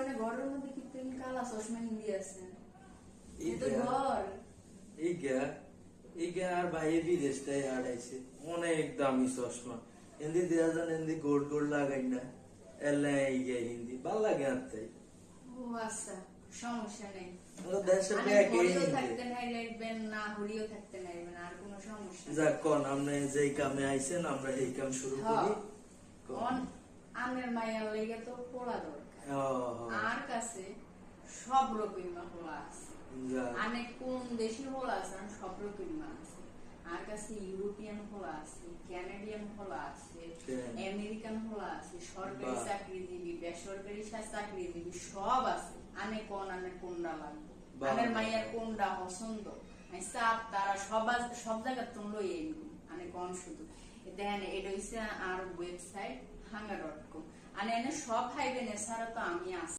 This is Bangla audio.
মানে ঘরের মধ্যে কি তুমি কালা চশমা হিন্দি আছে এটা ঘর ইগা আর ভাই বিদেশটাই হারাইছে অনেক দামি চশমা হিন্দি দেওয়া যান হিন্দি গোল গোল লাগাই না এলে ইগে হিন্দি ভাল লাগে আনতে ও আচ্ছা সমস্যা নেই দেশে থাকতে নাইবেন না হলিও থাকতে নাইবেন আর কোনো সমস্যা যাক কোন আপনি যেই কামে আইছেন আমরা এই কাম শুরু করি আমের মায়ের লেগে তো পোড়া দরকার আর কাছে সব রকম পোড়া আছে অনেক কোন দেশি হোলা আছে সব রকম আছে আর কাছে ইউরোপিয়ান হোলা আছে ক্যানাডিয়ান হোলা আছে আমেরিকান হোলা আছে সরকারি চাকরিজীবী বেসরকারি চাকরিজীবী সব আছে আনে কোনটা লাগবে আমের মায়ের কোনটা পছন্দ তারা সব জায়গা তো লই আনে কোন শুধু দেখেন এটা হচ্ছে আর ওয়েবসাইট hanga.com আর এনে সব হাইবেন এছাড়া তো আমি আছি